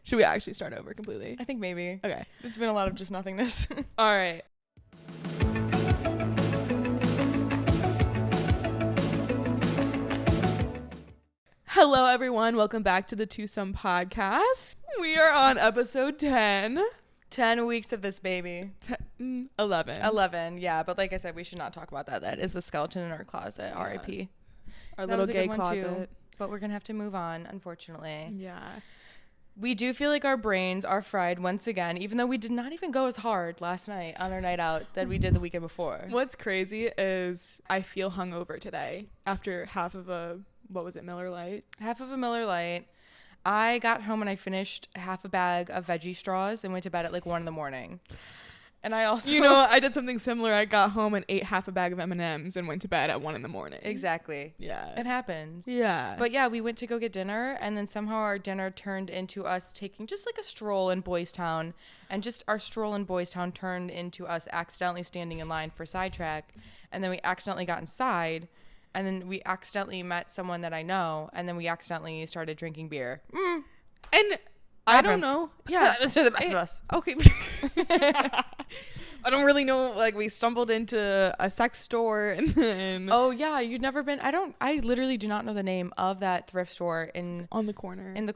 Should we actually start over completely? I think maybe. Okay. It's been a lot of just nothingness. All right. Hello, everyone. Welcome back to the Twosome.Podcast. We are on episode 10. 10 weeks of this baby. 11. 11, yeah. But like I said, we should not talk about that. That is the skeleton in our closet, Yeah. RIP. Our That little was a gay good one, too. closet. But we're going to have to move on, unfortunately. Yeah. We do feel like our brains are fried once again, even though we did not even go as hard last night on our night out that we did the weekend before. What's crazy is I feel hungover today after half of a, what was it, Miller Lite? Half of a Miller Lite. I got home and I finished half a bag of veggie straws and went to bed at like 1 a.m. And I also... You know, I did something similar. I got home and ate half a bag of M&Ms and went to bed at 1 a.m. Exactly. Yeah. It happens. Yeah. But yeah, we went to go get dinner, and then somehow our dinner turned into us taking just like a stroll in Boys Town, and just our stroll in Boys Town turned into us accidentally standing in line for sidetrack, and then we accidentally got inside, and then we accidentally met someone that I know, and then we accidentally started drinking beer. And I don't know. Yeah. That's the best of us. Okay. I don't really know. Like, we stumbled into a sex store and then... Oh, yeah. You'd never been... I literally do not know the name of that thrift store on the corner. On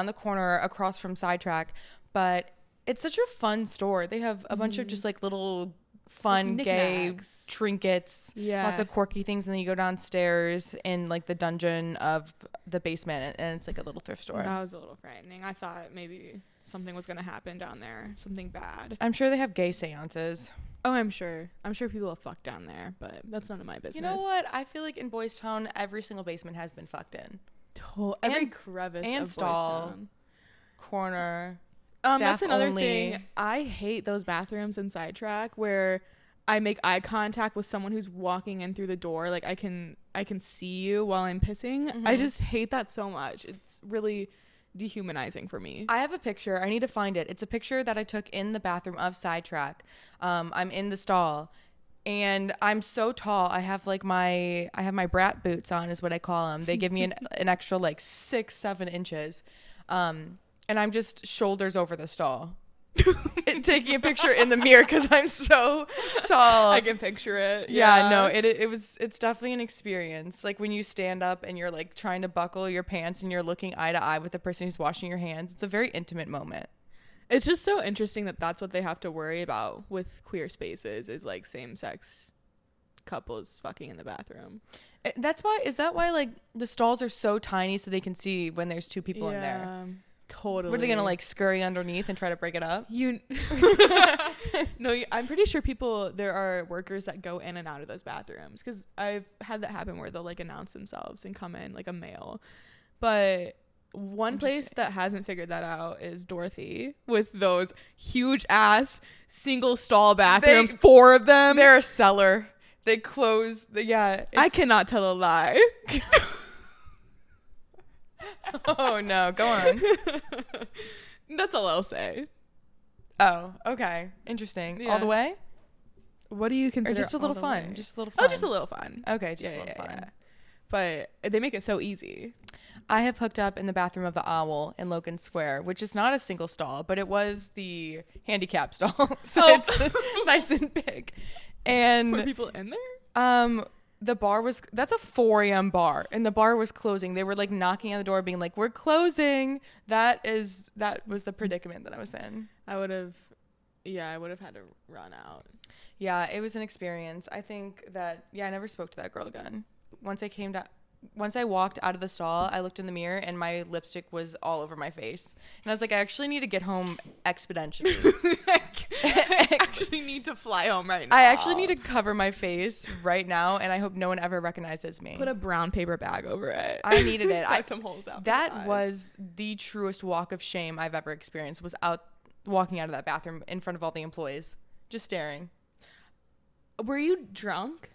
the corner across from Sidetrack. But it's such a fun store. They have a bunch of just like little fun Like gay knickknacks. trinkets. Yeah. Lots of quirky things. And then you go downstairs in like the dungeon of the basement, and it's like a little thrift store. That was a little frightening. I thought maybe something was going to happen down there. Something bad. I'm sure they have gay seances. Oh, I'm sure. I'm sure people have fucked down there, but that's none of my business. You know what? I feel like in Boys Town, every single basement has been fucked in. Every crevice and of stall. Boys Town. Corner. That's another only. thing. I hate those bathrooms in Sidetrack where I make eye contact with someone who's walking in through the door. Like I can see you while I'm pissing. I just hate that so much. It's really dehumanizing for me. I have a picture. I need to find it. It's a picture that I took in the bathroom of Sidetrack. I'm in the stall, and I'm so tall. I have my brat boots on, is what I call them. They give me an extra like 6-7 inches, and I'm just shoulders over the stall, taking a picture in the mirror because I'm so tall. I can picture it. Yeah, no, it's definitely an experience. Like when you stand up and you're like trying to buckle your pants and you're looking eye to eye with the person who's washing your hands. It's a very intimate moment. It's just so interesting that that's what they have to worry about with queer spaces is like same-sex couples fucking in the bathroom. Is that why like the stalls are so tiny so they can see when there's two people in there? Totally. What are they gonna like scurry underneath and try to break it up? No, I'm pretty sure there are workers that go in and out of those bathrooms because I've had that happen where they'll like announce themselves and come in like a male. But one place that hasn't figured that out is Dorothy with those huge ass single stall bathrooms, 4 of them. They're a cellar. They close I cannot tell a lie. Oh no, go on. That's all I'll say. Oh, okay. Interesting. Yeah. All the way? What do you consider? Or just a little all the fun? way? Just a little fun. Oh, just a little fun. Okay, just a little fun. Yeah. But they make it so easy. I have hooked up in the bathroom of the Owl in Logan Square, which is not a single stall, but it was the handicap stall. So it's nice and big. And Were people in there? The bar that's a 4 a.m. bar, and the bar was closing. They were like knocking on the door being like, we're closing. That was the predicament that I was in. I would have had to run out. Yeah, it was an experience. I think that, I never spoke to that girl again. Once I walked out of the stall, I looked in the mirror and my lipstick was all over my face. And I was like, I actually need to get home exponentially. I actually need to fly home right now. I actually need to cover my face right now, and I hope no one ever recognizes me. Put a brown paper bag over it. I needed it. Cut some holes out. That was the truest walk of shame I've ever experienced, was walking out of that bathroom in front of all the employees, just staring. Were you drunk?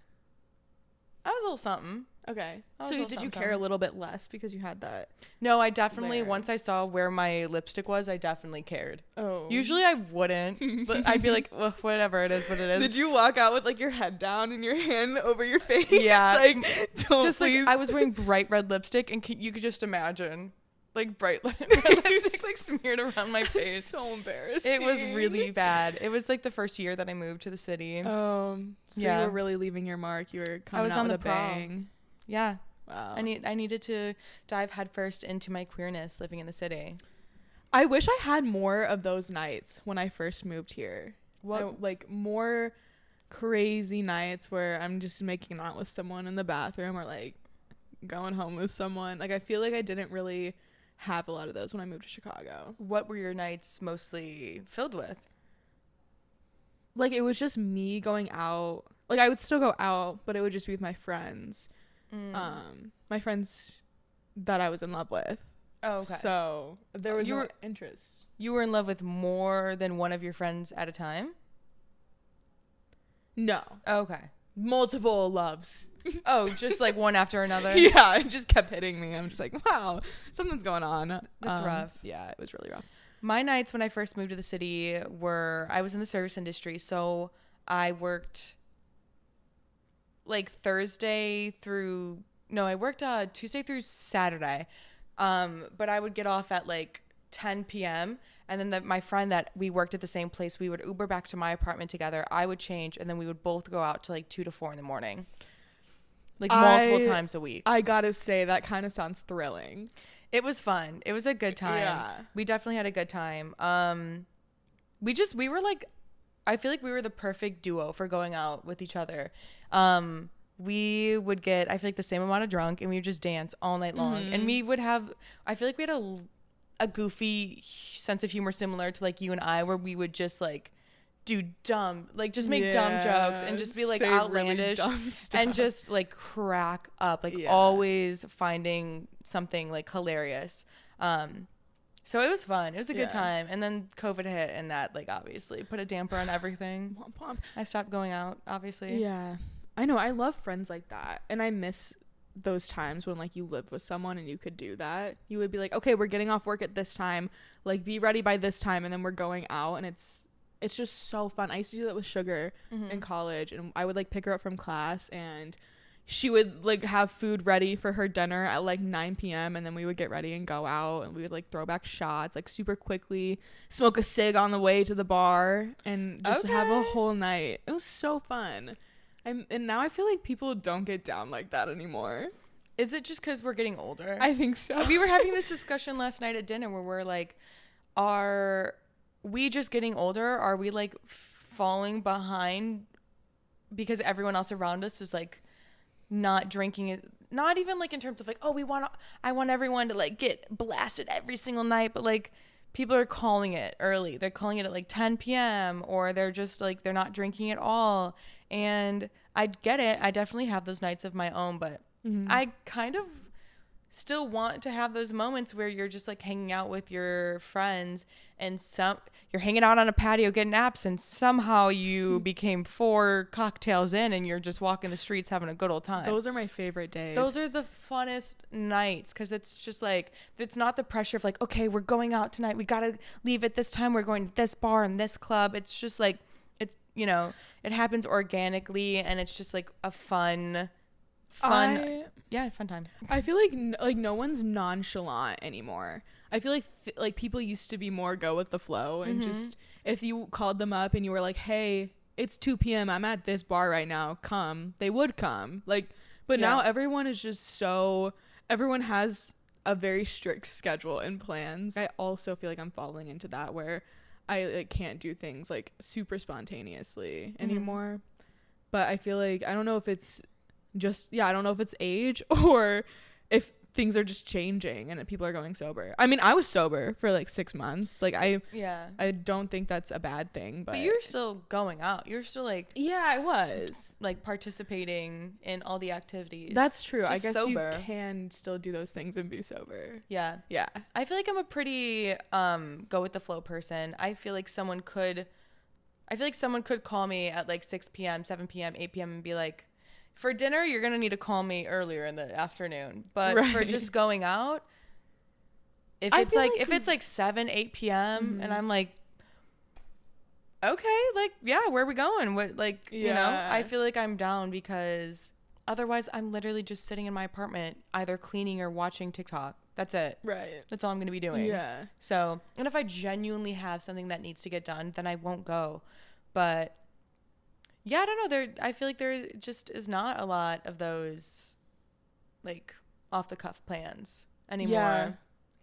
I was a little something. Okay. So did you care a little bit less because you had that? No, I definitely, once I saw where my lipstick was, I definitely cared. Oh. Usually I wouldn't, but I'd be like, well, whatever, it is what it is. Did you walk out with like your head down and your hand over your face? Yeah. Like, just please. Like I was wearing bright red lipstick, and you could just imagine. like bright red lipstick like smeared around my face. So embarrassing. It was really bad. It was like the first year that I moved to the city. So you were really leaving your mark. You were coming out with a bang. Yeah. Wow. I needed to dive headfirst into my queerness living in the city. I wish I had more of those nights when I first moved here. What? Like more crazy nights where I'm just making out with someone in the bathroom or like going home with someone. Like I feel like I didn't really have a lot of those when I moved to Chicago. What were your nights mostly filled with? Like it was just me going out. Like I would still go out, but it would just be with my friends. My friends that I was in love with. Oh, okay. So there was no interest. You were in love with more than one of your friends at a time? No. Oh, okay. Multiple loves. Oh, just like one after another? Yeah, it just kept hitting me. I'm just like, wow, something's going on. That's rough. Yeah, it was really rough. My nights when I first moved to the city I was in the service industry, so I worked like Tuesday through Saturday. But I would get off at like 10 p.m. and then my friend that we worked at the same place, we would Uber back to my apartment together. I would change and then we would both go out to like 2 to 4 in the morning. Like multiple times a week. I gotta say, that kind of sounds thrilling. It was fun. It was a good time. Yeah. We definitely had a good time. We were like, I feel like we were the perfect duo for going out with each other. We would get, I feel like, the same amount of drunk and we would just dance all night long. Mm-hmm. And we would have, I feel like we had a goofy sense of humor similar to like you and I, where we would just like do dumb, like just make dumb jokes and just be like outlandish really and just like crack up, like always finding something like hilarious. So it was fun. It was a good time. And then COVID hit and that like obviously put a damper on everything. I stopped going out, obviously. Yeah. I know. I love friends like that. And I miss those times when like you lived with someone and you could do that. You would be like, okay, we're getting off work at this time. Like be ready by this time. And then we're going out and it's just so fun. I used to do that with Sugar in college, and I would like pick her up from class and she would like have food ready for her dinner at like 9 p.m. and then we would get ready and go out and we would like throw back shots like super quickly, smoke a cig on the way to the bar and just have a whole night. It was so fun. And now I feel like people don't get down like that anymore. Is it just because we're getting older? I think so. We were having this discussion last night at dinner where we're like, are we just getting older? Are we like falling behind because everyone else around us is like not drinking it? Not even like in terms of like, oh, I want everyone to like get blasted every single night, but like people are calling it early. They're calling it at like 10 p.m. or they're just like, they're not drinking at all. And I get it. I definitely have those nights of my own, but I kind of still want to have those moments where you're just like hanging out with your friends and you're hanging out on a patio getting naps and somehow you became 4 cocktails in and you're just walking the streets having a good old time. Those are my favorite days. Those are the funnest nights because it's just like, it's not the pressure of like, okay, we're going out tonight. We got to leave at this time. We're going to this bar and this club. It's just like, it's, you know, it happens organically and it's just like a fun time. I feel like no one's nonchalant anymore. I feel like people used to be more go with the flow and just if you called them up and you were like, hey, it's 2 p.m. I'm at this bar right now. Come. They would come. Like, but now everyone is just everyone has a very strict schedule and plans. I also feel like I'm falling into that where I like can't do things like super spontaneously anymore. But I feel like I don't know if it's age or if things are just changing and people are going sober. I mean, I was sober for like 6 months. Like I don't think that's a bad thing, but you're still going out. You're still like, I was like participating in all the activities. That's true. I guess sober. You can still do those things and be sober. Yeah. I feel like I'm a pretty go with the flow person. I feel like someone could call me at like 6 p.m., 7 p.m., 8 p.m. and be like, for dinner, you're going to need to call me earlier in the afternoon. But for just going out, if it's like 7, 8 p.m. and I'm like, okay, like, yeah, where are we going? What, like, you know, I feel like I'm down because otherwise I'm literally just sitting in my apartment either cleaning or watching TikTok. That's it. Right. That's all I'm going to be doing. Yeah. So, and if I genuinely have something that needs to get done, then I won't go. But yeah, I don't know. I feel like there just is not a lot of those like off the cuff plans anymore.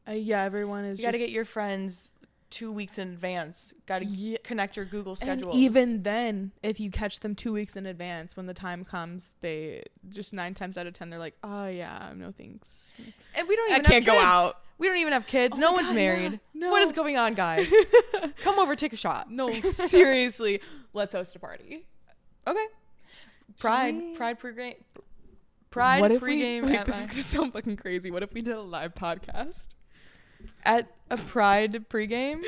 Yeah. Everyone is. You got to get your friends 2 weeks in advance. Got to connect your Google schedules. And even then, if you catch them 2 weeks in advance, when the time comes, they just 9 times out of 10, they're like, "Oh yeah, no thanks." And we don't even. I can't go out. We don't even have kids. Oh No my one's God, married. yeah. No. What is going on, guys? Come over, take a shot. No, seriously, let's host a party. Okay. Pride pregame. What if pregame. Wait, this is gonna sound fucking crazy. What if we did a live podcast At a Pride pregame?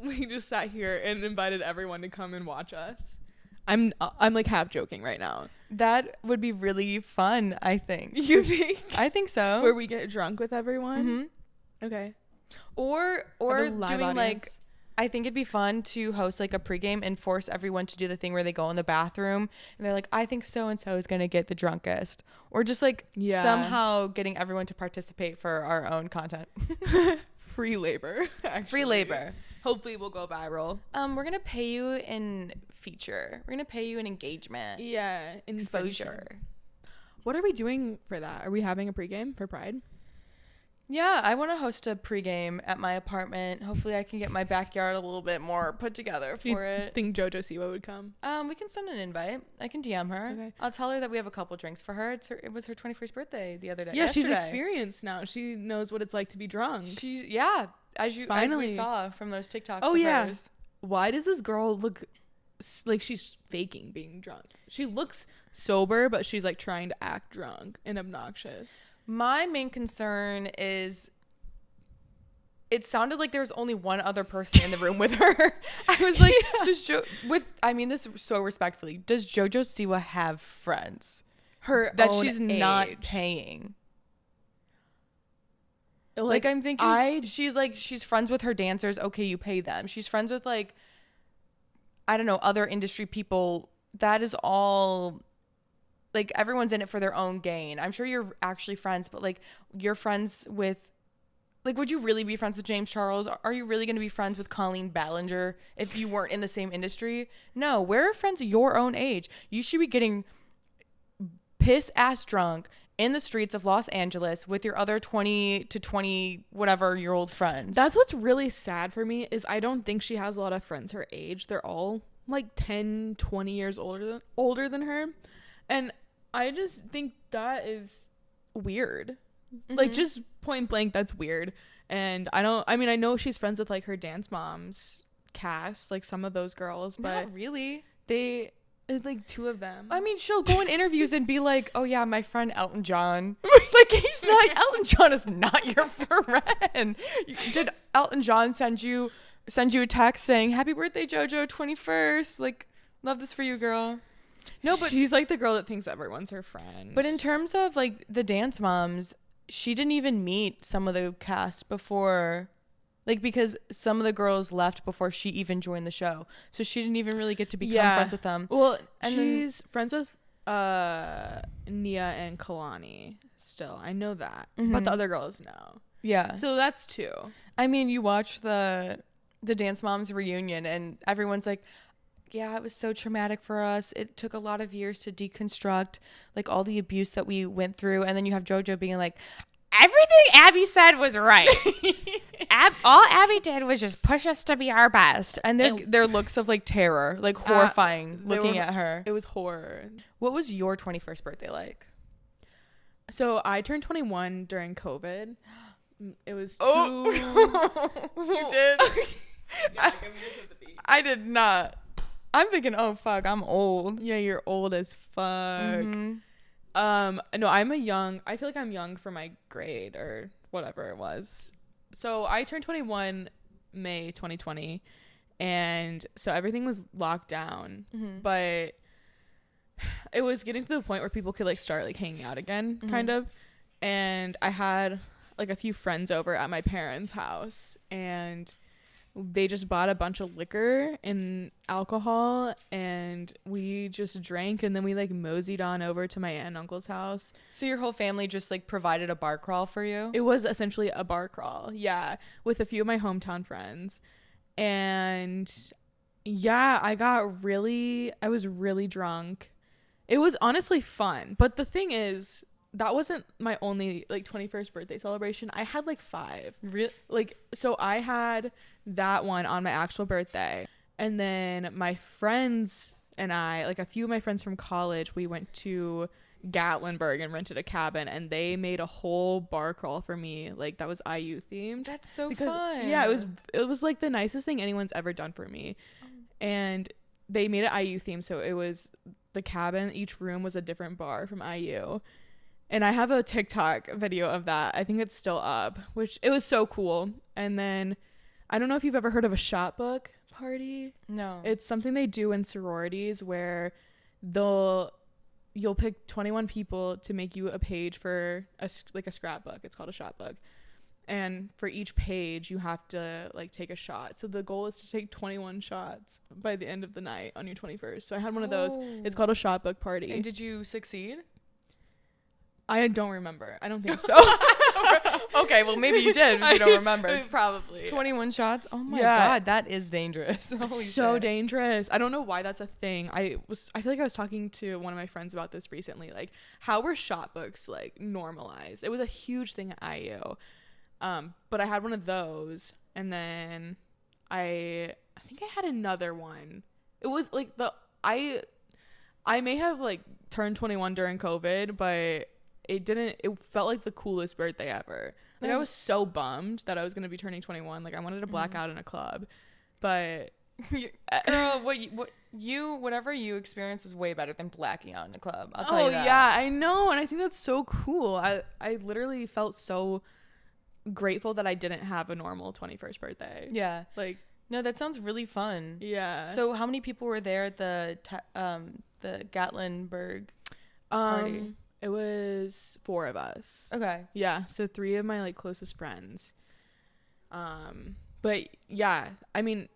We just sat here and invited everyone to come and watch us. I'm like half joking right now. That would be really fun, I think. You think? I think so. Where we get drunk with everyone? Mm-hmm. Okay. Or Live doing audience. like, I think it'd be fun to host like a pregame and force everyone to do the thing where they go in the bathroom and they're like, I think so and so is gonna get the drunkest, or just like somehow getting everyone to participate for our own content. Free labor. Actually. Free labor. Hopefully we'll go viral. We're gonna pay you in feature. We're gonna pay you in engagement. Yeah. Exposure. What are we doing for that? Are we having a pregame for Pride? Yeah, I want to host a pregame at my apartment. Hopefully I can get my backyard a little bit more put together for it. Think Jojo Siwa would come? We can send an invite. I can DM her. Okay. I'll tell her that we have a couple drinks for her. It was her 21st birthday the other day. Yeah, yesterday. she's experienced now. She knows what it's like to be drunk. As we saw from those TikToks of hers. Why does this girl look like she's faking being drunk? She looks sober, but she's like trying to act drunk and obnoxious. My main concern is it sounded like there was only one other person in the room with her. I was like, this so respectfully, does Jojo Siwa have friends? That she's not paying. Like I'm thinking she's friends with her dancers. Okay, you pay them. She's friends with like, I don't know, other industry people. That is all. Like everyone's in it for their own gain. I'm sure you're actually friends, but like you're friends with, like, would you really be friends with James Charles? Are you really going to be friends with Colleen Ballinger if you weren't in the same industry? No, we're friends your own age. You should be getting piss ass drunk in the streets of Los Angeles with your other 20 to 20 whatever year old friends. That's what's really sad for me is I don't think she has a lot of friends her age. They're all like 10, 20 years older than her. And I just think that is weird. Mm-hmm. Like, just point blank, that's weird. And I know she's friends with, like, her Dance Moms cast, like, some of those girls. But not really. It's, like, 2 of them. I mean, she'll go in interviews and be like, oh, yeah, my friend Elton John. Like, he's not, Elton John is not your friend. Did Elton John send you a text saying, happy birthday, Jojo, 21st? Like, love this for you, girl. No, but she's like the girl that thinks everyone's her friend. But in terms of like the Dance Moms, she didn't even meet some of the cast before, like, because some of the girls left before she even joined the show, so she didn't even really get to become friends with them. Well, and she's friends with Nia and Kalani still. I know that, but the other girls no. Yeah. So that's 2. I mean, you watch the Dance Moms reunion, and everyone's like, yeah, it was so traumatic for us. It took a lot of years to deconstruct like all the abuse that we went through. And then you have Jojo being like, everything Abby said was right. All Abby did was just push us to be our best. And their looks of like terror, like horrifying looking at her. It was horror. What was your 21st birthday like? So I turned 21 during COVID. It was You did? Yeah, give me a sympathy. I did not. I'm thinking, oh fuck, I'm old. Yeah, you're old as fuck. Mm-hmm. No, I feel like I'm young for my grade or whatever it was. So I turned 21 May 2020, and so everything was locked down, but it was getting to the point where people could like start like hanging out again, kind of. And I had like a few friends over at my parents' house, and they just bought a bunch of liquor and alcohol, and we just drank, and then we like moseyed on over to my aunt and uncle's house. So your whole family just like provided a bar crawl for you? It was essentially a bar crawl, yeah, with a few of my hometown friends. And yeah, I was really drunk. It was honestly fun, but the thing is, that wasn't my only like 21st birthday celebration. I had like 5. Really? Like, so I had that one on my actual birthday, and then my friends and I, like a few of my friends from college, we went to Gatlinburg and rented a cabin, and they made a whole bar crawl for me, like that was IU themed. That's so because, fun. Yeah, it was like the nicest thing anyone's ever done for me. And they made it IU themed, so it was the cabin, each room was a different bar from IU. And I have a TikTok video of that. I think it's still up, which it was so cool. And then I don't know if you've ever heard of a shot book party. No. It's something they do in sororities where you'll pick 21 people to make you a page for a scrapbook. It's called a shot book. And for each page, you have to like take a shot. So the goal is to take 21 shots by the end of the night on your 21st. So I had one of those. It's called a shot book party. And did you succeed? I don't remember. I don't think so. Okay, well maybe you did if you don't remember. Probably. 21 shots? Oh my God, that is dangerous. Holy so shit. dangerous. I don't know why that's a thing. I feel like I was talking to one of my friends about this recently. Like, how were shot books like normalized? It was a huge thing at IU. But I had one of those, and then I think I had another one. It was like I may have like turned 21 during COVID, but it felt like the coolest birthday ever. Like, I was so bummed that I was going to be turning 21. Like, I wanted to black out in a club, but girl, whatever you experienced was way better than blacking out in a club. I'll tell you that. Yeah, I know. And I think that's so cool. I literally felt so grateful that I didn't have a normal 21st birthday. Yeah. Like, no, that sounds really fun. Yeah. So how many people were there at the Gatlinburg party? It was 4 of us. Okay. Yeah, so 3 of my like closest friends. But yeah, I mean,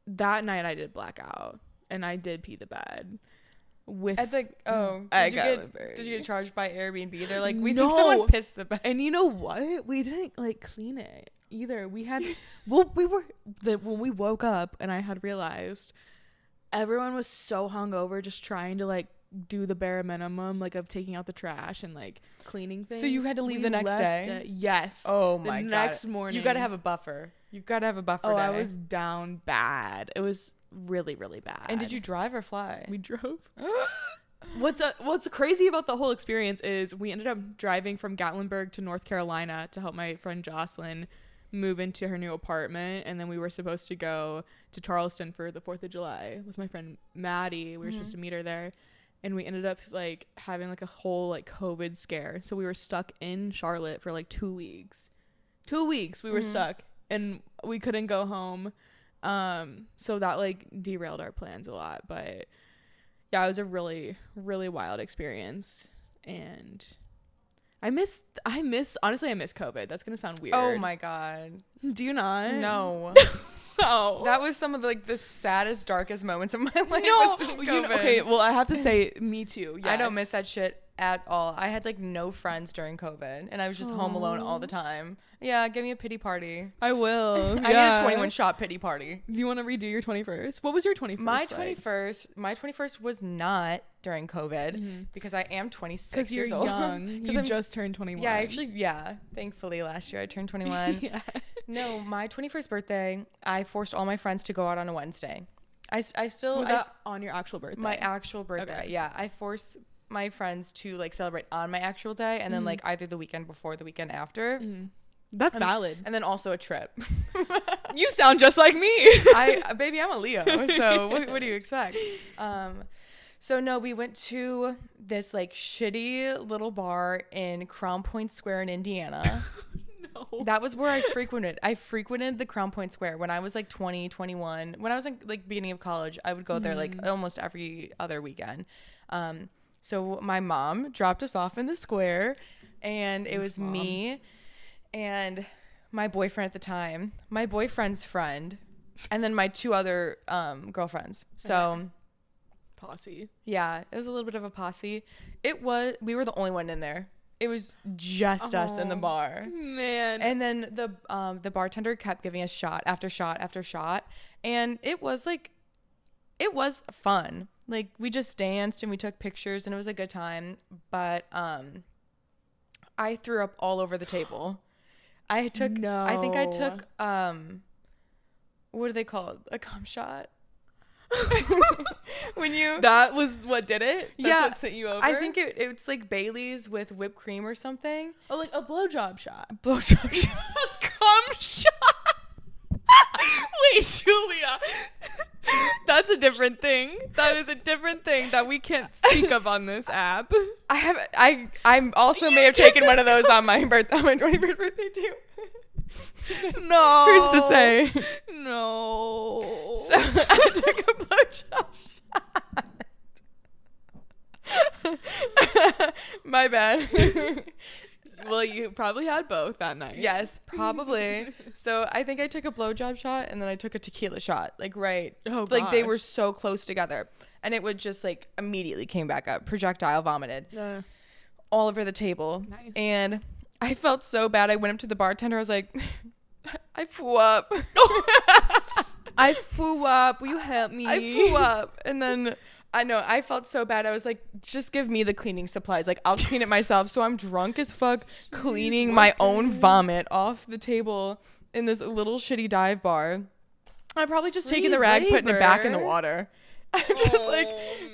that night I did black out, and I did pee the bed. Did you get charged by Airbnb? They're like, we think someone pissed the bed. And you know what? We didn't like clean it either. We had, when we woke up, and I had realized everyone was so hungover, just trying to like do the bare minimum, like of taking out the trash and like cleaning things. So you had to leave the next day? Yes. Oh my God. The next morning. You got to have a buffer. day. I was down bad. It was really, really bad. And did you drive or fly? We drove. What's crazy about the whole experience is we ended up driving from Gatlinburg to North Carolina to help my friend Jocelyn move into her new apartment, and then we were supposed to go to Charleston for the 4th of July with my friend Maddie. We were supposed to meet her there, and we ended up like having like a whole like COVID scare, so we were stuck in Charlotte for like 2 weeks. 2 weeks we were stuck, and we couldn't go home, so that like derailed our plans a lot. But yeah, it was a really, really wild experience, and honestly, I miss COVID. That's gonna sound weird. Oh my God. Do you not? No. Oh. That was some of the saddest, darkest moments of my life. No, COVID. okay, well, I have to say, me too. Yes. I don't miss that shit at all. I had like no friends during COVID, and I was just home alone all the time. Yeah, give me a pity party. I will. I need a 21 shot pity party. Do you want to redo your 21st? What was your 21st? My 21st was not during COVID because I am 26 years old. Young. You just turned 21. Yeah, thankfully last year I turned 21. Yeah. No, my 21st birthday, I forced all my friends to go out on a Wednesday. Was that on your actual birthday? My actual birthday. Okay. Yeah, I forced my friends to like celebrate on my actual day, and then like either the weekend before, the weekend after. That's valid. And then also a trip. You sound just like me. Baby, I'm a Leo. So what do you expect? So no, we went to this like shitty little bar in Crown Point Square in Indiana. No. That was where I frequented. I frequented the Crown Point Square when I was like 20, 21. When I was like beginning of college, I would go there like almost every other weekend. So my mom dropped us off in the square, and it was me and my boyfriend at the time, my boyfriend's friend, and then my 2 other girlfriends. So Posse. yeah, it was a little bit of a posse. We were the only one in there. It was just us in the bar. Man. And then the bartender kept giving us shot after shot after shot. And it was fun. Like, we just danced and we took pictures and it was a good time. But I threw up all over the table. I think I took what are they called? A cum shot? That was what did it? That's what sent you over? I think it's like Bailey's with whipped cream or something. Oh, like a blowjob shot. Blowjob shot. A cum shot. Wait, Julia. That's a different thing. That is a different thing that we can't speak of on this app. I also may have taken one of those on my 21st birthday too. No. Who's to say? No. So I took a blowjob shot. My bad. Well, you probably had both that night. Yes, probably. So I think I took a blowjob shot and then I took a tequila shot. Like, right. Oh, like, they gosh. were so close together. And it would just, like, immediately came back up. Projectile vomited. All over the table. Nice. And I felt so bad. I went up to the bartender. I was like, I flew up. I flew up. Will you help me? I flew up. And then I know I felt so bad. I was like, just give me the cleaning supplies. Like, I'll clean it myself. So I'm drunk as fuck, cleaning my own vomit off the table in this little shitty dive bar. I'm probably just taking the rag, putting it back in the water. I'm just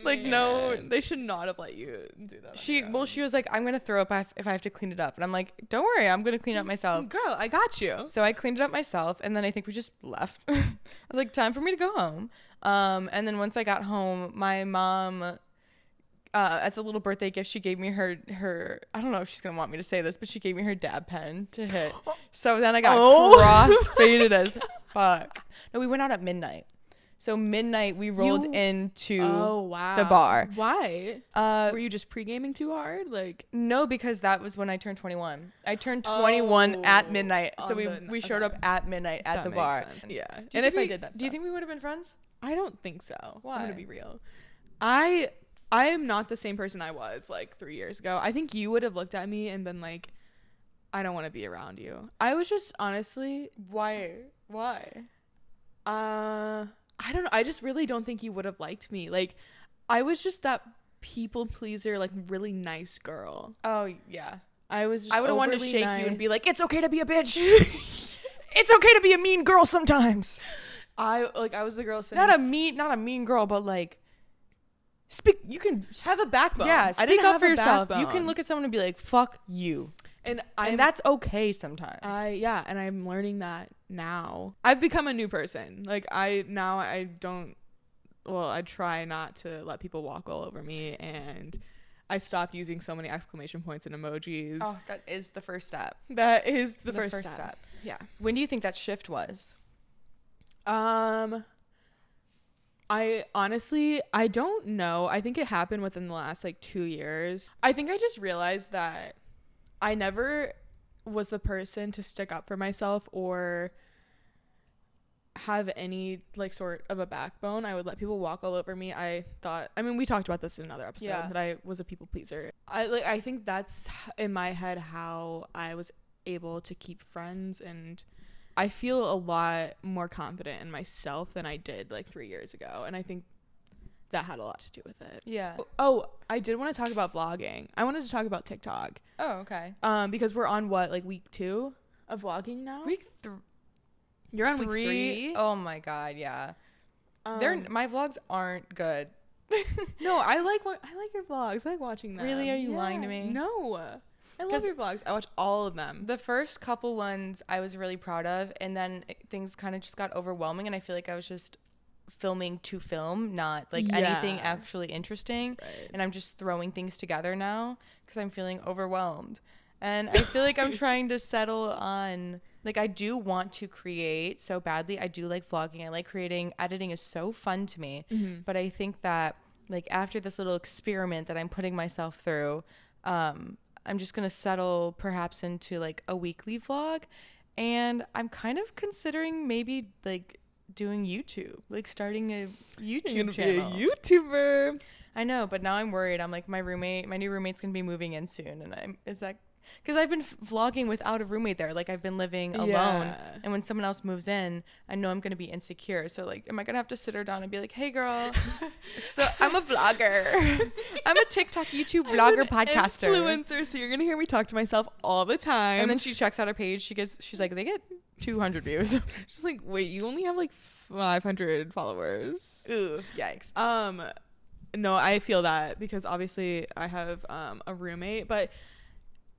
like no. They should not have let you do that. She was like, I'm gonna throw up if I have to clean it up, and I'm like, don't worry, I'm gonna clean it up myself. Girl, I got you. So I cleaned it up myself, and then I think we just left. I was like, time for me to go home. And then once I got home, my mom, as a little birthday gift, she gave me her I don't know if she's gonna want me to say this, but she gave me her dab pen to hit. So then I got cross-faded as fuck. No, we went out at midnight. So midnight we rolled into the bar. Why? Were you just pre-gaming too hard? Like, no, because that was when I turned 21. I turned 21 at midnight. So we showed up at midnight at the bar. Sense. Yeah. And if I did that, do you think we would have been friends? I don't think so. Why? I'm gonna be real. I am not the same person I was like 3 years ago. I think you would have looked at me and been like, I don't want to be around you. I was just honestly, why? I don't know. I just really don't think you would have liked me. Like, I was just that people pleaser, like really nice girl. Oh yeah. I was just I would have wanted to shake nice. you and be like, it's okay to be a bitch. It's okay to be a mean girl sometimes. I was the girl sitting not a mean girl, but like speak. You can have a backbone. Yeah, speak up for yourself. Backbone. You can look at someone and be like, fuck you. And that's okay sometimes. And I'm learning that now. I've become a new person. Like, I try not to let people walk all over me, and I stopped using so many exclamation points and emojis. Oh, that is the first step. That is the first step. Yeah. When do you think that shift was? I honestly, I don't know. I think it happened within the last like 2 years. I think I just realized that I never was the person to stick up for myself or have any like sort of a backbone. I would let people walk all over me. We talked about this in another episode, that I was a people pleaser. I think that's in my head how I was able to keep friends, and I feel a lot more confident in myself than I did like 3 years ago, and I think that had a lot to do with it. Yeah. Oh, I did want to talk about vlogging. I wanted to talk about TikTok. Oh, okay. Because we're on week 2 of vlogging now? Week 3. You're on week 3? Oh my god, yeah. My vlogs aren't good. No, I like your vlogs. I like watching them. Really? Are you lying to me? No. I love your vlogs. I watch all of them. The first couple ones I was really proud of, and then things kind of just got overwhelming, and I feel like I was just filming to film, not like anything actually interesting. Right. And I'm just throwing things together now because I'm feeling overwhelmed. And I feel like I'm trying to settle on, like, I do want to create so badly. I do like vlogging. I like creating. Editing is so fun to me. Mm-hmm. But I think that, like, after this little experiment that I'm putting myself through, I'm just going to settle perhaps into, like, a weekly vlog. And I'm kind of considering maybe, like, doing YouTube, like starting a YouTube channel. Be a YouTuber. I know, but now I'm worried. I'm like, my new roommate's gonna be moving in soon, and because I've been vlogging without a roommate there. Like, I've been living alone, and when someone else moves in, I know I'm gonna be insecure. So, like, am I gonna have to sit her down and be like, "Hey, girl, so I'm a vlogger. I'm a TikTok, YouTube vlogger, podcaster, influencer. So you're gonna hear me talk to myself all the time." And then she checks out her page. She's like, they get 200 views. She's like, "Wait, you only have like 500 followers?" Ooh, yikes. No, I feel that because obviously I have a roommate, but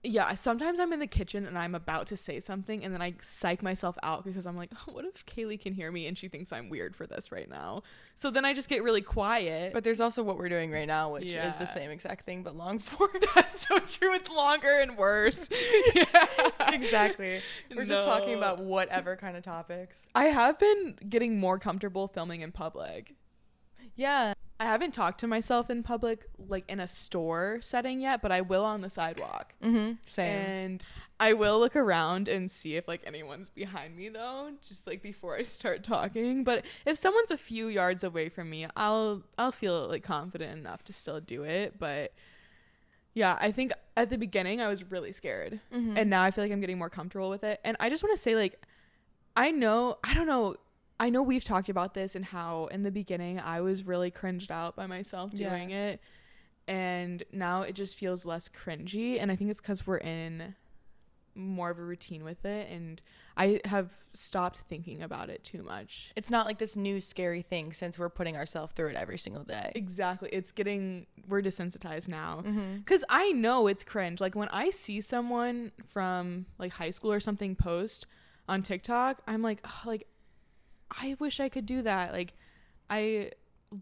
yeah, sometimes I'm in the kitchen and I'm about to say something and then I psych myself out because I'm like, oh, what if Kaylee can hear me and she thinks I'm weird for this right now? So then I just get really quiet. But there's also what we're doing right now, which is the same exact thing but long form. That's so true. It's longer and worse. Yeah, exactly. We're just talking about whatever kind of topics. I have been getting more comfortable filming in public. Yeah. I haven't talked to myself in public, like in a store setting yet, but I will on the sidewalk. Same. And I will look around and see if like anyone's behind me though, just like before I start talking. But if someone's a few yards away from me, I'll feel like confident enough to still do it. But yeah, I think at the beginning I was really scared, and now I feel like I'm getting more comfortable with it. And I just want to say, like, I know we've talked about this and how in the beginning I was really cringed out by myself doing it, and now it just feels less cringy, and I think it's because we're in more of a routine with it, and I have stopped thinking about it too much. It's not like this new scary thing since we're putting ourselves through it every single day. Exactly. We're desensitized now because I know it's cringe. Like when I see someone from like high school or something post on TikTok, I'm like, oh, like, I wish I could do that. I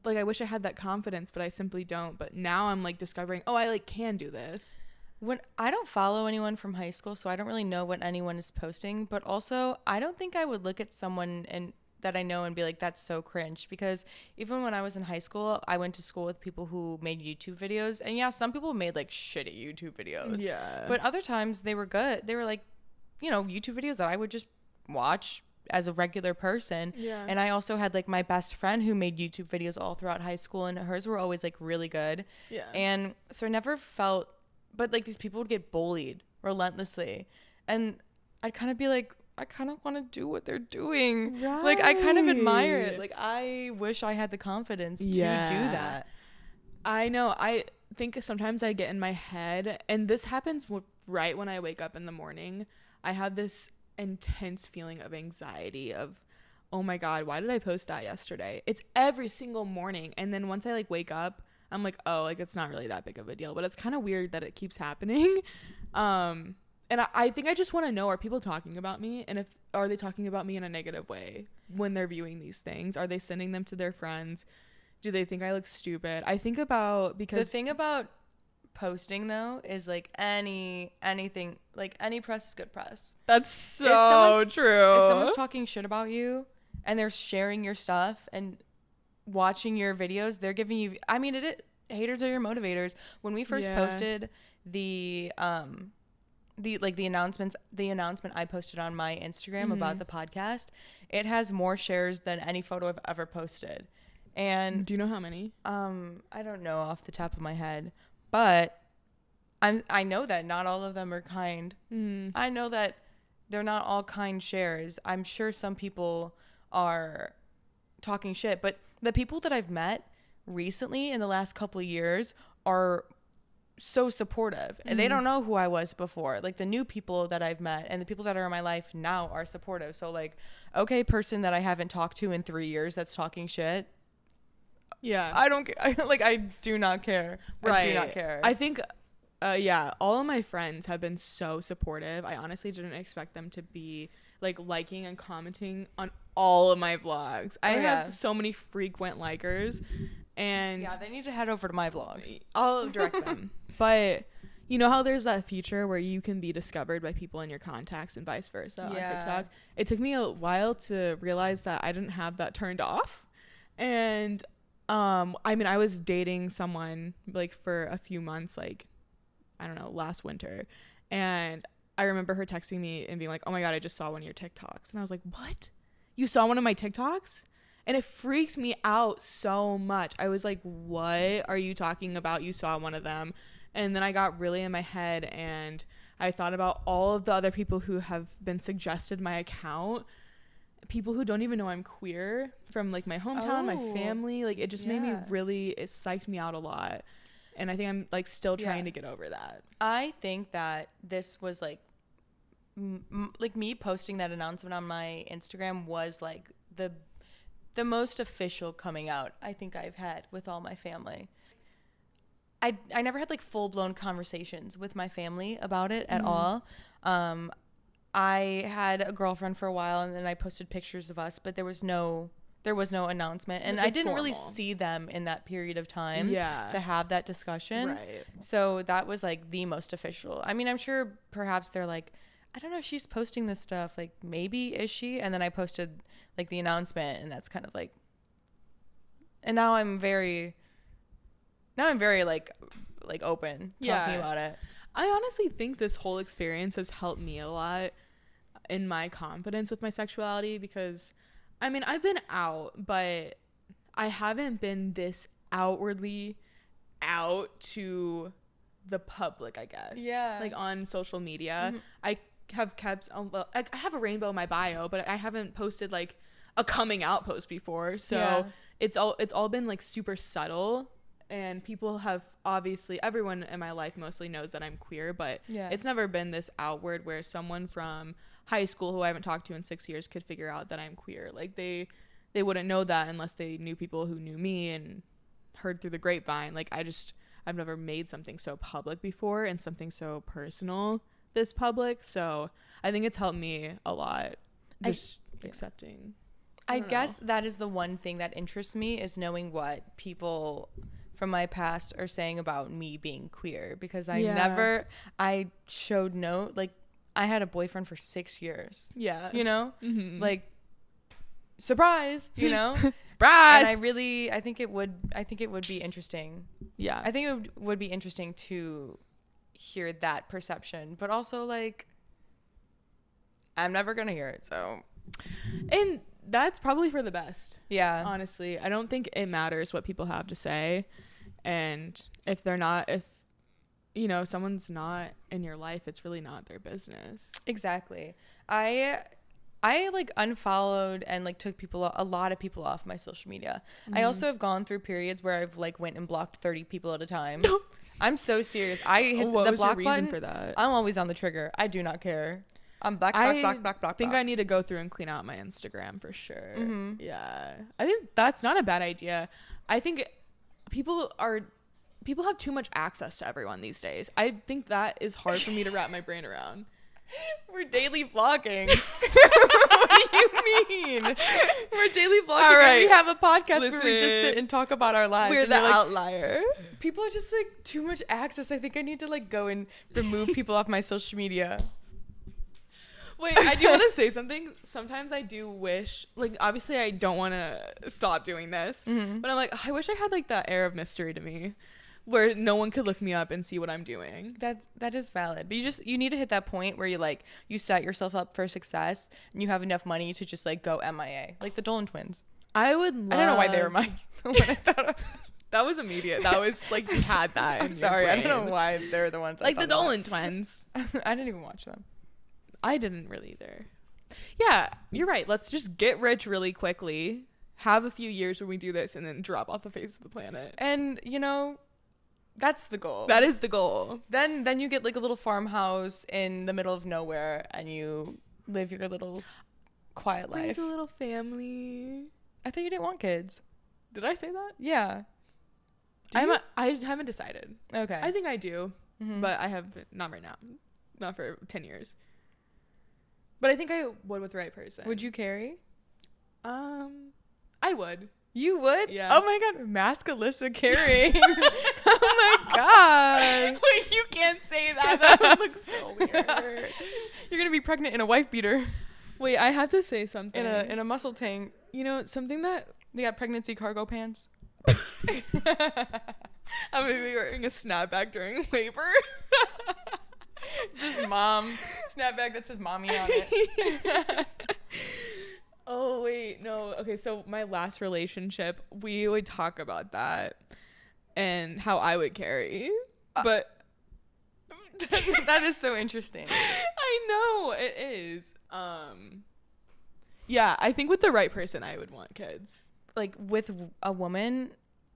wish I had that confidence, but I simply don't. But now I'm like discovering, oh, I like can do this. When I don't follow anyone from high school, so I don't really know what anyone is posting, but also I don't think I would look at someone and that I know and be like, that's so cringe, because even when I was in high school, I went to school with people who made YouTube videos, and yeah, some people made like shitty YouTube videos. Yeah. But other times they were good. They were like, YouTube videos that I would just watch as a regular person. Yeah. And I also had like my best friend who made YouTube videos all throughout high school, and hers were always like really good. Yeah. And so I never felt, but like these people would get bullied relentlessly, and I'd kind of be like, I kind of want to do what they're doing. Right. Like I kind of admire it. Like I wish I had the confidence to do that. I know. I think sometimes I get in my head, and this happens right when I wake up in the morning. I have this intense feeling of anxiety of, oh my God, why did I post that yesterday? It's every single morning. And then once I like wake up, I'm like, oh, like it's not really that big of a deal, but it's kind of weird that it keeps happening. And I think I just want to know, are people talking about me? And are they talking about me in a negative way when they're viewing these things? Are they sending them to their friends? Do they think I look stupid? I think about, because the thing about posting though is like anything, like any press is good press. That's so true. If someone's talking shit about you and they're sharing your stuff and watching your videos, they're giving you, I mean, haters are your motivators. When we first posted the announcement I posted on my Instagram about the podcast, it has more shares than any photo I've ever posted. And do you know how many? I don't know off the top of my head, but I know that not all of them are kind. I know that they're not all kind shares. I'm sure some people are talking shit, but the people that I've met recently in the last couple of years are so supportive, and they don't know who I was before. Like the new people that I've met and the people that are in my life now are supportive. So like, okay, person that I haven't talked to in 3 years that's talking shit, yeah, I do not care. Right. I do not care. I think all of my friends have been so supportive. I honestly didn't expect them to be like liking and commenting on all of my vlogs. I have so many frequent likers, and yeah, they need to head over to my vlogs. I'll direct them. But you know how there's that feature where you can be discovered by people in your contacts and vice versa on TikTok? It took me a while to realize that I didn't have that turned off. And I mean, I was dating someone like for a few months, like, I don't know, last winter. And I remember her texting me and being like, oh my God, I just saw one of your TikToks. And I was like, what? you saw one of my TikToks? And it freaked me out so much. I was like, what are you talking about? You saw one of them. And then I got really in my head and I thought about all of the other people who have been suggested my account. People who don't even know I'm queer from like my hometown, my family. Like it just made me really, it psyched me out a lot. And I think I'm like still trying to get over that. I think that this was like, like me posting that announcement on my Instagram was like the most official coming out I think I've had with all my family. I never had like full-blown conversations with my family about it at all. I had a girlfriend for a while and then I posted pictures of us, but there was no announcement, and I didn't really see them in that period of time to have that discussion. Right. So that was like the most official. I mean, I'm sure perhaps they're like, I don't know, she's posting this stuff, like maybe is she? And then I posted like the announcement, and that's kind of like, and now I'm very like open talking about it. I honestly think this whole experience has helped me a lot in my confidence with my sexuality, because I mean, I've been out, but I haven't been this outwardly out to the public, I guess. Yeah. Like on social media. I have kept, I have a rainbow in my bio, but I haven't posted like a coming out post before. So it's all been like super subtle, and people have, obviously everyone in my life mostly knows that I'm queer, but it's never been this outward where someone from high school who I haven't talked to in 6 years could figure out that I'm queer. Like they wouldn't know that unless they knew people who knew me and heard through the grapevine. Like I've never made something so public before and something so personal this public. So I think it's helped me a lot, just accepting. I guess that is the one thing that interests me, is knowing what people from my past are saying about me being queer, because I showed no, like, I had a boyfriend for 6 years. Yeah. You know? Like, surprise, you know? Surprise! And I think it would be interesting. Yeah. I think it would be interesting to hear that perception, but also, like, I'm never going to hear it, so. And that's probably for the best. Yeah. Honestly, I don't think it matters what people have to say. And if you know, someone's not in your life, it's really not their business. Exactly. I like unfollowed and like took a lot of people off my social media. I also have gone through periods where I've like went and blocked 30 people at a time. I'm so serious. I hit the block button for that. I'm always on the trigger. I do not care. I'm block. I think I need to go through and clean out my Instagram for sure. Yeah. I think that's not a bad idea. I think people have too much access to everyone these days. I think that is hard for me to wrap my brain around. We're daily vlogging. What do you mean? We're daily vlogging. All right. And we have a podcast where we just sit and talk about our lives. We're the outlier. People are just like too much access. I think I need to like go and remove people off my social media. Wait, I do want to say something. Sometimes I do wish, like, obviously I don't want to stop doing this, but I'm like, I wish I had like that air of mystery to me, where no one could look me up and see what I'm doing. That is valid. But you need to hit that point where you set yourself up for success and you have enough money to just like go MIA, like the Dolan twins. I don't know why they were mine. When I thought of that was immediate. That was like you had that. I'm sorry. I don't know why they're the ones. Like the Dolan twins. I didn't even watch them. I didn't really either. Yeah, you're right. Let's just get rich really quickly. Have a few years when we do this and then drop off the face of the planet. And, you know, that's the goal. That is the goal. Then you get like a little farmhouse in the middle of nowhere and you live your little quiet life. Raise a little family. I thought you didn't want kids. Did I say that? Yeah. I haven't decided. Okay. I think I do, but I have not right now. Not for 10 years. But I think I would with the right person. Would you carry? I would. You would? Yeah. Oh my god, mask Alyssa carrying. Oh my god. Wait, you can't say that. That would look so weird. You're gonna be pregnant in a wife beater. Wait, I have to say something. In a muscle tank. You know, something that they got pregnancy cargo pants. I'm gonna be wearing a snapback during labor. Just mom snapback that says mommy on it. Oh, wait, no. Okay, so my last relationship, we would talk about that and how I would carry. But That is so interesting. I know it is. Yeah, I think with the right person, I would want kids. Like with a woman,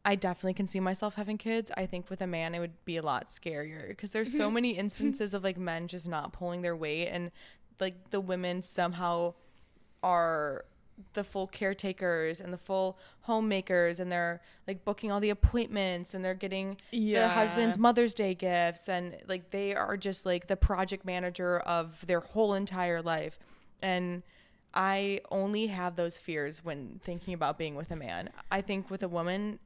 I definitely can see myself having kids. I think with a man, it would be a lot scarier because there's so many instances of like men just not pulling their weight, and like the women somehow are the full caretakers and the full homemakers, and they're like booking all the appointments, and they're getting the husband's Mother's Day gifts, and like they are just like the project manager of their whole entire life. And I only have those fears when thinking about being with a man. I think with a woman,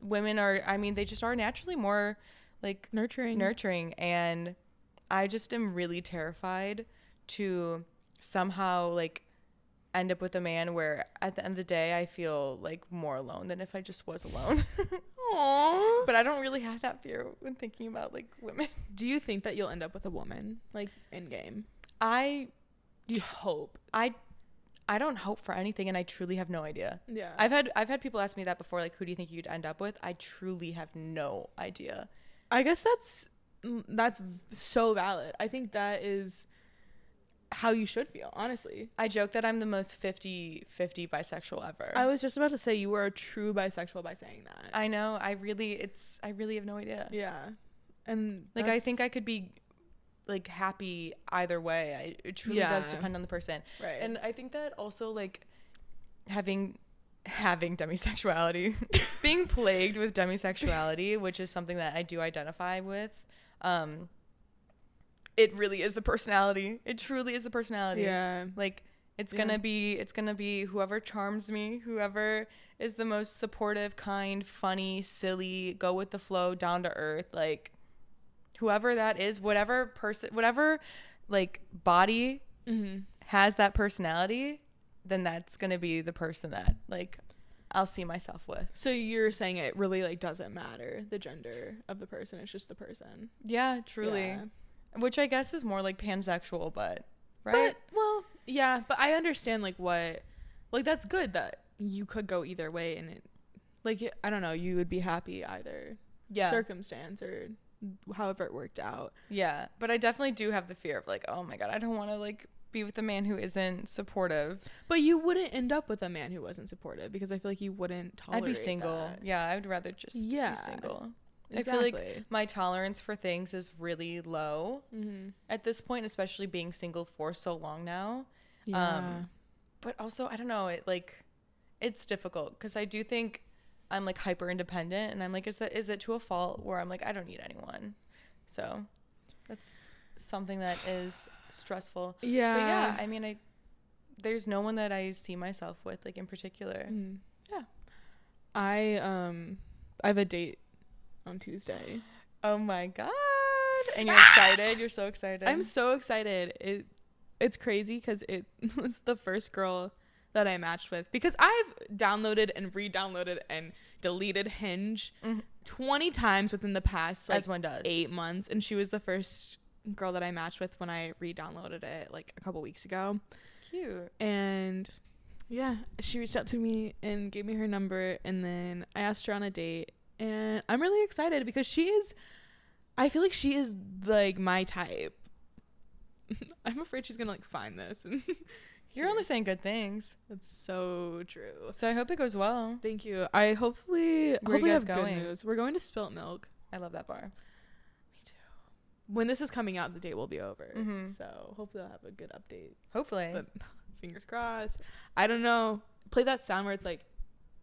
women are, I mean, they just are naturally more like nurturing, and I just am really terrified to somehow like end up with a man where at the end of the day I feel like more alone than if I just was alone. Aww. But I don't really have that fear when thinking about like women. Do you think that you'll end up with a woman like in game? Do you hope? I don't hope for anything, and I truly have no idea. Yeah. I've had people ask me that before, like, who do you think you'd end up with? I truly have no idea. I guess that's so valid. I think that is how you should feel, honestly. I joke that I'm the most 50-50 bisexual ever. I was just about to say you were a true bisexual by saying that. I know. I really have no idea. Yeah. And like, I think I could be like happy either way. It truly does depend on the person. Right. And I think that also like having demisexuality, being plagued with demisexuality, which is something that I do identify with, it really is the personality. It truly is the personality. Yeah. Like it's gonna be whoever charms me, whoever is the most supportive, kind, funny, silly, go with the flow, down to earth, like whoever that is, whatever person, whatever like body has that personality, then that's gonna be the person that like I'll see myself with. So you're saying it really like doesn't matter the gender of the person, it's just the person. Yeah, truly. Yeah. Which I guess is more like pansexual, but right? But well, yeah, but I understand like what, like that's good that you could go either way, and it like I don't know, you would be happy either circumstance or however it worked out. Yeah, but I definitely do have the fear of like, oh my god, I don't want to like be with a man who isn't supportive. But you wouldn't end up with a man who wasn't supportive, because I feel like you wouldn't tolerate I'd be single. That. Yeah, I would rather just be single. Exactly. I feel like my tolerance for things is really low at this point, especially being single for so long now. Yeah. But also, I don't know, it's difficult because I do think I'm like hyper independent, and I'm like, is it to a fault where I'm like, I don't need anyone. So that's something that is stressful. Yeah. But yeah, I mean, there's no one that I see myself with like in particular. Yeah. I have a date on Tuesday. Oh my god. And you're excited? You're so excited. I'm so excited. It's crazy because it was the first girl that I matched with, because I've downloaded and re-downloaded and deleted Hinge 20 times within the past like, as one does 8 months, and she was the first girl that I matched with when I re-downloaded it like a couple weeks ago. Cute. And yeah, she reached out to me and gave me her number, and then I asked her on a date. And I'm really excited because I feel like she is like my type. I'm afraid she's gonna like find this. And you're only saying good things. That's so true. So I hope it goes well. Thank you. I hopefully have going? Good news. We're going to Spilt Milk. I love that bar. Me too. When this is coming out, the date will be over. So hopefully I'll have a good update. Hopefully. But fingers crossed. I don't know. Play that sound where it's like,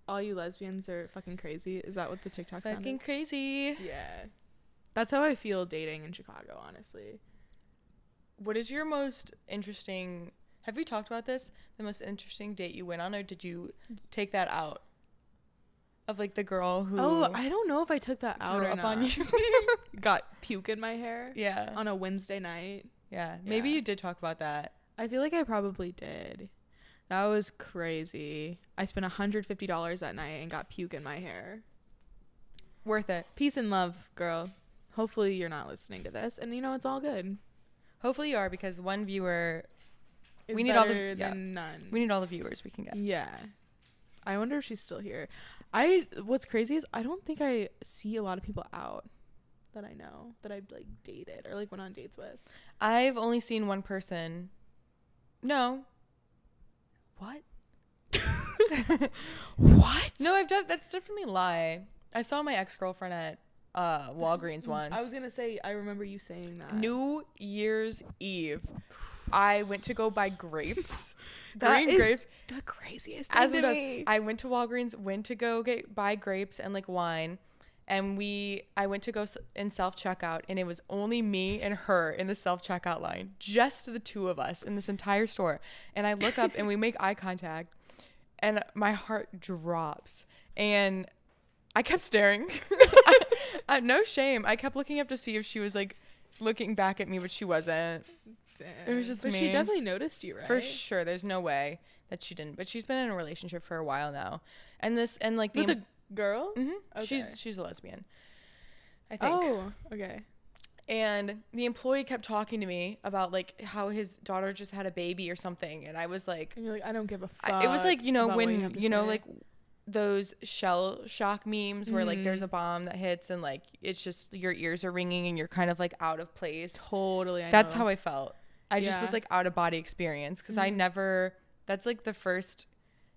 all you lesbians are fucking crazy. Is that what the TikTok sound is? Fucking crazy. Yeah. That's how I feel dating in Chicago, honestly. What is your most interesting... Have we talked about this? The most interesting date you went on, or did you take that out? Of like the girl who... Oh, I don't know if I took that out or up not. On you. Got puke in my hair. Yeah. On a Wednesday night. Yeah. Maybe you did talk about that. I feel like I probably did. That was crazy. I spent $150 that night and got puke in my hair. Worth it. Peace and love, girl. Hopefully you're not listening to this, and you know it's all good. Hopefully you are, because one viewer is we need better than none. We need all the viewers we can get. Yeah. I wonder if she's still here. What's crazy is I don't think I see a lot of people out that I know that I've like dated or like went on dates with. I've only seen one person. No. What? What? No, that's definitely a lie. I saw my ex-girlfriend at Walgreens once. I was gonna say, I remember you saying that. New Year's Eve, I went to go buy grapes. Green grapes. The craziest thing to me. I went to Walgreens, went to go buy grapes and like wine, and I went to go in self-checkout, and it was only me and her in the self-checkout line, just the two of us in this entire store. And I look up and we make eye contact, and my heart drops, and I kept staring. No shame. I kept looking up to see if she was like looking back at me, but she wasn't. Damn. It was just but me. She definitely noticed you, right? For sure. There's no way that she didn't. But she's been in a relationship for a while now. And like with a girl? Mm-hmm. Okay. She's a lesbian, I think. Oh, okay. And the employee kept talking to me about like how his daughter just had a baby or something, and I was like, and you're like, I don't give a fuck. It was like, when say. like those shell shock memes where like there's a bomb that hits and like it's just your ears are ringing and you're kind of like out of place. Totally. That's how I felt. I just was like out of body experience because that's like the first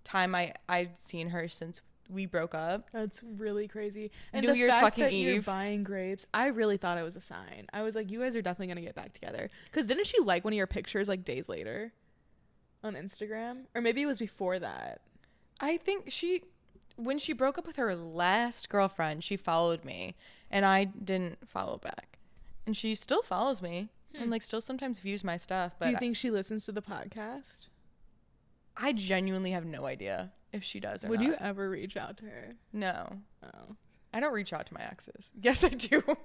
time I'd seen her since we broke up. That's really crazy. And New Year's fucking that Eve. You're buying grapes, I really thought it was a sign. I was like, you guys are definitely gonna get back together. Because didn't she like one of your pictures like days later on Instagram? Or maybe it was before that. I think when she broke up with her last girlfriend, she followed me and I didn't follow back. And she still follows me and like still sometimes views my stuff. But do you think she listens to the podcast? I genuinely have no idea if she does or Would not. you ever reach out to her? No. Oh. I don't reach out to my exes. Yes, I do. Oh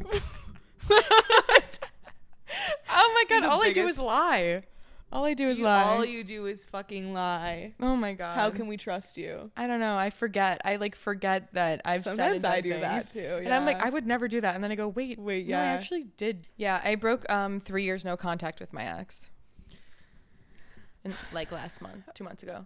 my God. All I do is lie. All I do is lie. All you do is fucking lie. Oh my God. How can we trust you? I don't know. I forget. I like forget that I've Sometimes said I and do done that things. too. Yeah. And I'm like, I would never do that. And then I go, wait, yeah. no, I actually did. Yeah, I broke 3 years no contact with my ex. Like last month, 2 months ago.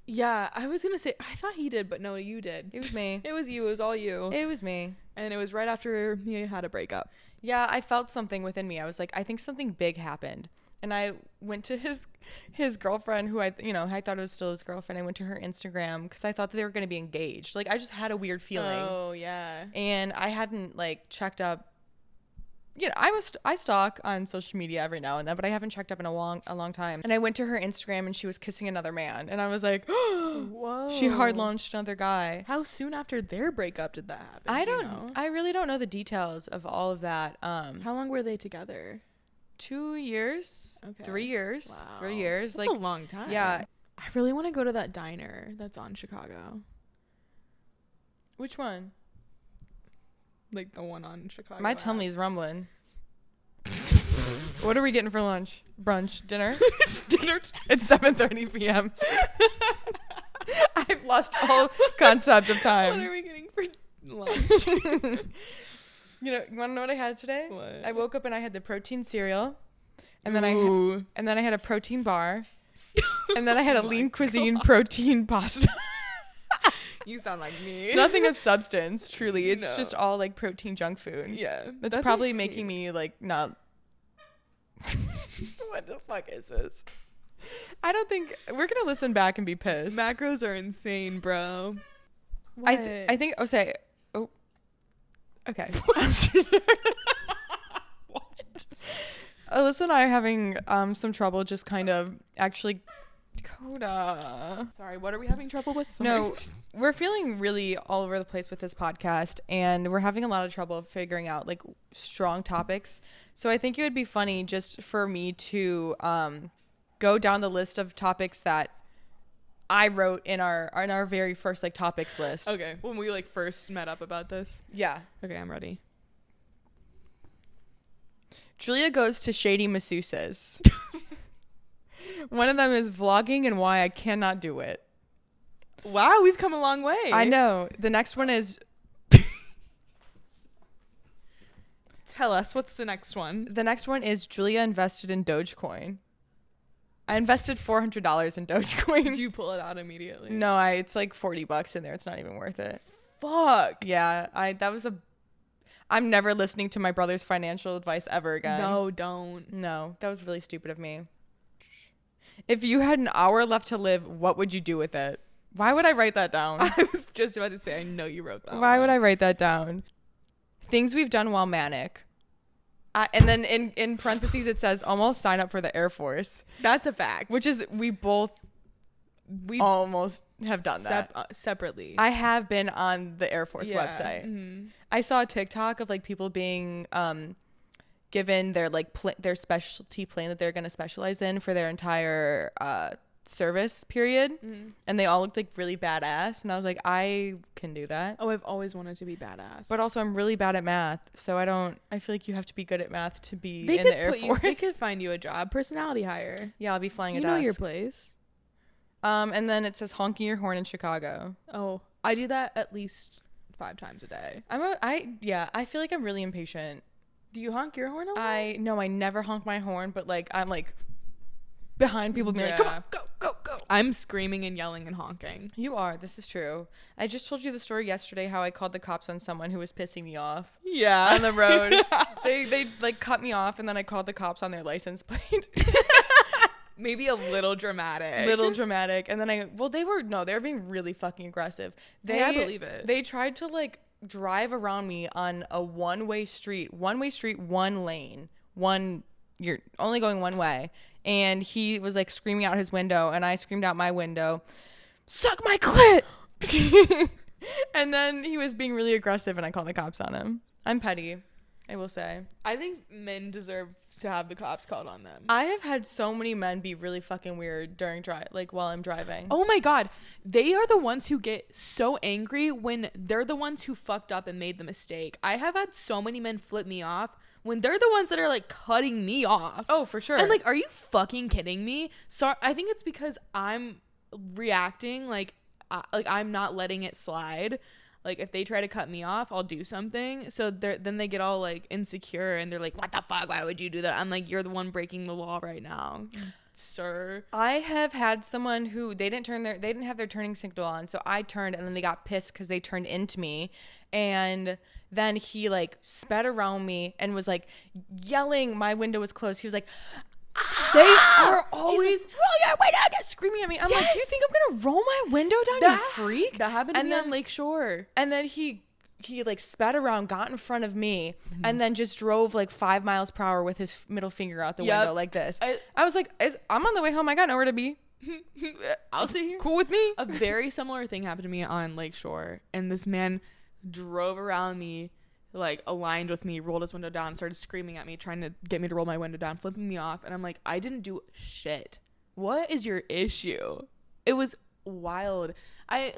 Yeah, I was gonna say I thought he did, but no, you did. It was me. It was you. It was all you. It was me. And it was right after you had a breakup. Yeah, I felt something within me. I was like, I think something big happened. And I went to his girlfriend, who I thought it was still his girlfriend. I went to her Instagram because I thought that they were going to be engaged. Like, I just had a weird feeling. Oh, yeah. And I hadn't, like, checked up. I stalk on social media every now and then, but I haven't checked up in a long time. And I went to her Instagram, and she was kissing another man. And I was like, whoa. She hard launched another guy. How soon after their breakup did that happen? I really don't know the details of all of that. How long were they together? 2 years. Okay. 3 years. Wow. 3 years. That's like a long time. Yeah. I really want to go to that diner that's on Chicago. Which one? Like the one on Chicago. My tummy's rumbling. What are we getting for lunch? Brunch? Dinner? It's dinner time. It's 7:30 p.m. I've lost all concept of time. What are we getting for lunch? You want to know what I had today? What? I woke up and I had the protein cereal, and then I had a protein bar, and then I had a lean cuisine protein pasta. You sound like me. Nothing of substance, truly. It's just all like protein junk food. Yeah. That's probably making me like not. What the fuck is this? I don't think we're gonna listen back and be pissed. Macros are insane, bro. I think. Oh, say. Oh. Okay. What? Alyssa and I are having some trouble just kind of actually. Coda. Sorry, what are we having trouble with? Sorry. No, we're feeling really all over the place with this podcast, and we're having a lot of trouble figuring out like strong topics. So I think it would be funny just for me to go down the list of topics that I wrote in our very first like topics list. Okay, when we like first met up about this. Yeah. Okay, I'm ready. Julia goes to shady masseuses. One of them is vlogging and why I cannot do it. Wow, we've come a long way. I know. The next one is... Tell us, what's the next one? The next one is Julia invested in Dogecoin. I invested $400 in Dogecoin. Did you pull it out immediately? No, it's like $40 in there. It's not even worth it. Fuck. Yeah, I'm never listening to my brother's financial advice ever again. No, don't. No, that was really stupid of me. If you had an hour left to live, what would you do with it? Why would I write that down? I was just about to say, I know you wrote that. Why would I write that down? Things we've done while manic. And then in parentheses, it says almost sign up for the Air Force. That's a fact. Which is, we almost have done that. Separately. I have been on the Air Force website. Mm-hmm. I saw a TikTok of like people being given their like their specialty plane that they're going to specialize in for their entire service period, and they all looked like really badass, and I was like, I can do that. Oh, I've always wanted to be badass, but also I'm really bad at math, so I feel like you have to be good at math to be in the Air Force. They could find you a job, personality hire. Yeah, I'll be flying a desk. You know your place. And then it says honking your horn in Chicago. Oh, I do that at least 5 times a day. I feel like I'm really impatient. Do you honk your horn a lot? No, I never honk my horn, but like I'm like behind people being like, come on, go, go, go. I'm screaming and yelling and honking. You are. This is true. I just told you the story yesterday how I called the cops on someone who was pissing me off. Yeah. On the road. They like cut me off, and then I called the cops on their license plate. Maybe a little dramatic. And then they were being really fucking aggressive. I believe it. They tried to like drive around me on a one-way street, one lane, you're only going one way. And he was like screaming out his window, and I screamed out my window, suck my clit. And then he was being really aggressive, and I called the cops on him. I'm petty, I will say. I think men deserve to have the cops called on them. I have had so many men be really fucking weird while I'm driving. Oh my God. They are the ones who get so angry when they're the ones who fucked up and made the mistake. I have had so many men flip me off when they're the ones that are like cutting me off. Oh, for sure. And like, are you fucking kidding me? So I think it's because I'm reacting like I'm not letting it slide. Like, if they try to cut me off, I'll do something. So then they get all like insecure, and they're like, what the fuck? Why would you do that? I'm like, you're the one breaking the law right now, sir. I have had someone who they didn't have their turning signal on. So I turned, and then they got pissed because they turned into me. And then he like sped around me and was like yelling. My window was closed. He was like, they are always roll your window down, screaming at me. I'm like, you think I'm gonna roll my window down, you freak? That happened to me on Lake Shore. And then he like sped around, got in front of me, and then just drove like 5 miles per hour with his middle finger out the window like this. I was like, I'm on the way home. I got nowhere to be. I'll sit here. Cool with me. A very similar thing happened to me on Lake Shore, and this man drove around me, like aligned with me, rolled his window down, started screaming at me, trying to get me to roll my window down, flipping me off. And I'm like, I didn't do shit. What is your issue? It was wild. I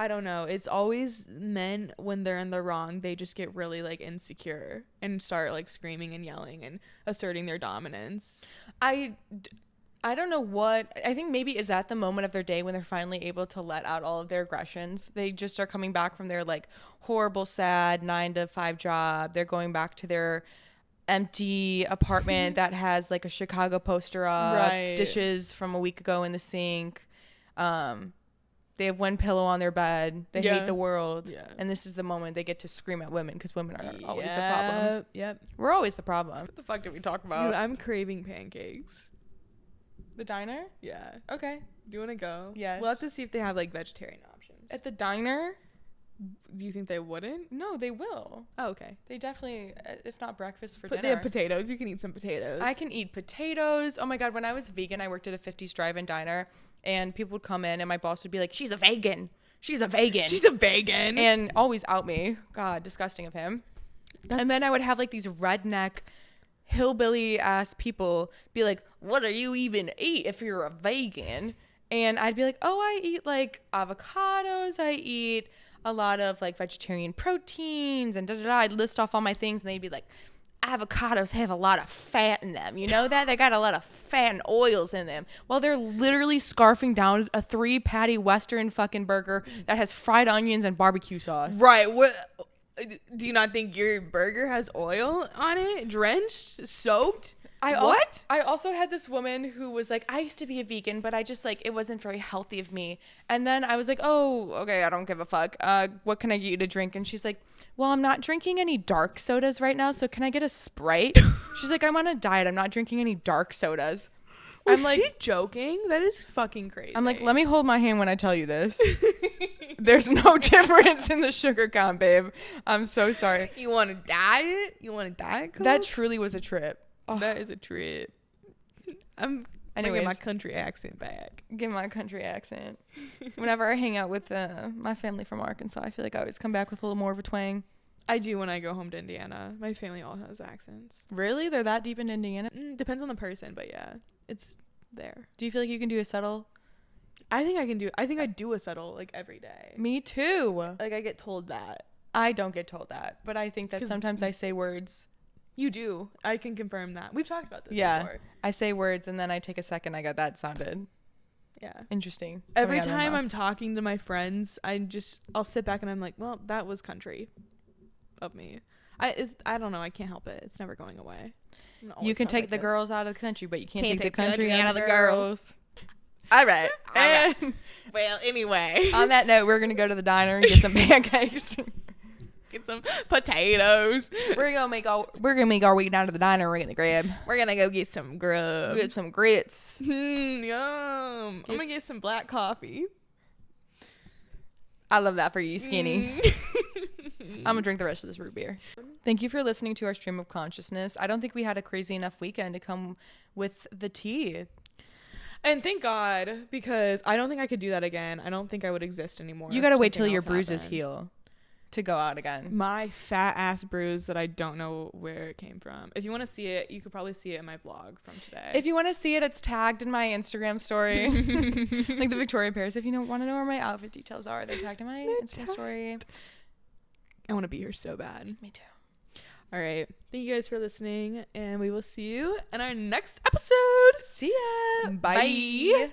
don't know. It's always men when they're in the wrong. They just get really like insecure and start like screaming and yelling and asserting their dominance. I don't know what, I think maybe is that the moment of their day when they're finally able to let out all of their aggressions. They just are coming back from their like horrible, sad 9-to-5 job. They're going back to their empty apartment that has like a Chicago poster up, dishes from a week ago in the sink. They have one pillow on their bed. They hate the world. Yeah. And this is the moment they get to scream at women, because women are always the problem. Yep. We're always the problem. What the fuck did we talk about? Dude, I'm craving pancakes. The diner? Yeah. Okay. Do you want to go? Yes. We'll have to see if they have like vegetarian options. At the diner? Do you think they wouldn't? No, they will. Oh, okay. They definitely, if not breakfast, for dinner. They have potatoes. You can eat some potatoes. I can eat potatoes. Oh my God. When I was vegan, I worked at a 50s drive-in diner, and people would come in and my boss would be like, she's a vegan. She's a vegan. She's a vegan. And always out me. God, disgusting of him. And then I would have like these redneck hillbilly ass people be like, what do you even eat if you're a vegan? And I'd be like, oh, I eat like avocados, I eat a lot of like vegetarian proteins, and I'd list off all my things, and they'd be like, avocados have a lot of fat in them, you know that? They got a lot of fat and oils in them. Well, they're literally scarfing down a 3-patty Western fucking burger that has fried onions and barbecue sauce. Right. What? Do you not think your burger has oil on it? Drenched? Soaked? I also had this woman who was like, I used to be a vegan, but I just like, it wasn't very healthy of me. And then I was like, oh, okay, I don't give a fuck. What can I get you to drink? And she's like, well, I'm not drinking any dark sodas right now, so can I get a Sprite? She's like, I'm on a diet. I'm not drinking any dark sodas. I'm like, she joking? That is fucking crazy. I'm like, let me hold my hand when I tell you this. There's no difference in the sugar count, babe. I'm so sorry. You want to diet? You want to diet Coke? That truly was a trip. Oh. That is a trip. I'm bringing my country accent back. Get my country accent. Whenever I hang out with my family from Arkansas, I feel like I always come back with a little more of a twang. I do when I go home to Indiana. My family all has accents. Really? They're that deep in Indiana? Depends on the person, but yeah, it's there. Do you feel like you can do a subtle? I think I do a subtle like every day. Me too. Like I get told that. I don't get told that, but I think that sometimes I say words. You do. I can confirm that. We've talked about this before. I say words and then I take a second. I go, that sounded interesting. Every time I'm talking to my friends, I'll sit back and I'm like, well, that was country of me. I don't know. I can't help it. It's never going away. You can take the girls out of the country, but you can't take the country out of the girls. All right. Well, anyway. On that note, we're going to go to the diner and get some pancakes. Get some potatoes. We're gonna make our way down to the diner. We're gonna grab. We're gonna go get some grub. Get some grits. Yum. I'm gonna get some black coffee. I love that for you, skinny. I'm gonna drink the rest of this root beer. Thank you for listening to our stream of consciousness. I don't think we had a crazy enough weekend to come with the tea. And thank God, because I don't think I could do that again. I don't think I would exist anymore. You gotta wait till your bruises heal to go out again. My fat ass bruise that I don't know where it came from. If you want to see it, you could probably see it in my vlog from today. If you want to see it, it's tagged in my Instagram story. Like the Victoria Pairs. If you want to know where my outfit details are, they're tagged in my Instagram story. I want to be here so bad. Me too. All right. Thank you guys for listening, and we will see you in our next episode. See ya. Bye.